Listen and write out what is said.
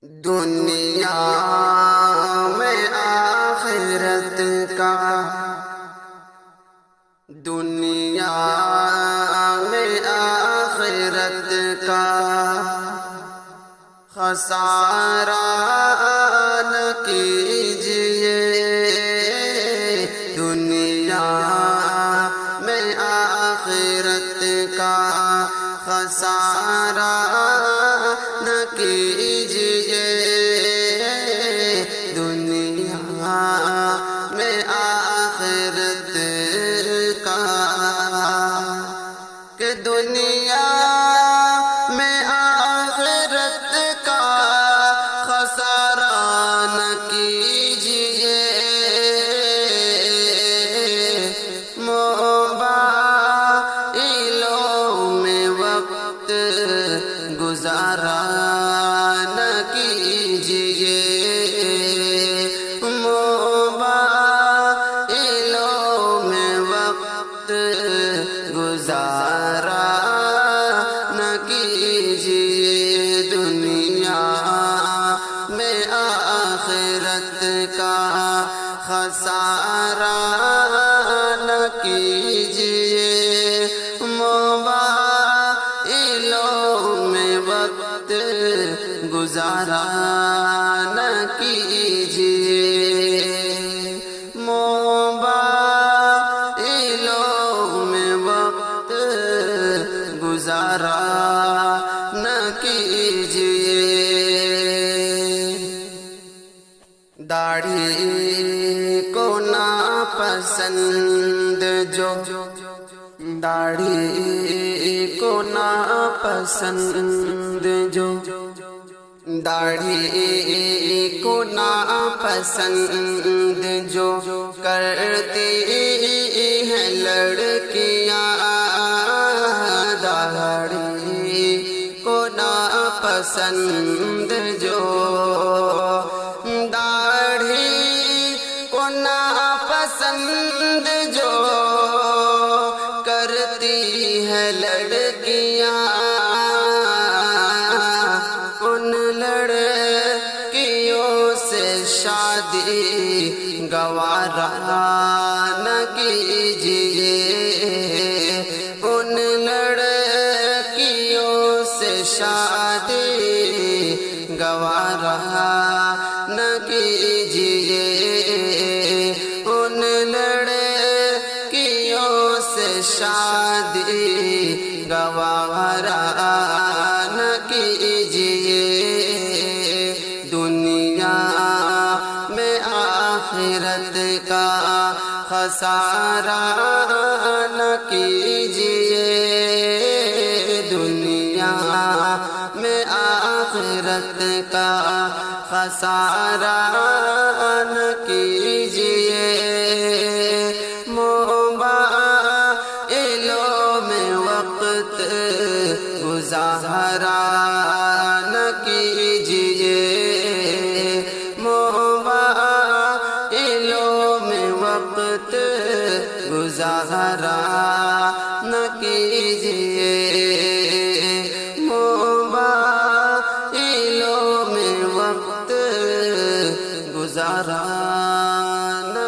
دنیا میں آخرت کا، دنیا میں آخرت کا خسارہ نہ کیجیے، دنیا میں آخرت کا خسارہ نہ کیجیے، دنیا میں آخرت کا، کہ دنیا میں آخرت کا خسارہ نہ کیجیے، موبائلوں میں وقت گزارا نہ کیجیے، موبائلوں میں وقت گزارا نہ کیجیے، دنیا میں آخرت کا خسارہ نہ کیجیے، موبائلوں میں وقت گزارا نہ کیجیے، موبائلوں میں وقت گزارا نہ کیجیے، داڑھی کو ناپسند جو، داڑھی کو ناپسند جو، داڑھی کو ناپسند جو کرتی ہیں لڑکیاں، داڑھی کو ناپسند جو، داڑھی کو ناپسند جو کرتی ہے لڑکیاں، ان لڑکیوں سے شادی گوارا نہ کیجیے، ان لڑکیوں سے شادی گوارا نہ کیجیے، ان لڑکیوں سے شادی گوارا نہ کیجیے، دنیا میں آخرت کا خسارہ نہ کیجیے، دنیا میں آخرت کا خسارہ نہ کیجیے، موبائلوں میں وقت گزارا نہ کیجیے، موبائلوں میں وقت گزارا نہ کیجیے، موبائلوں میں وقت گزارا نہ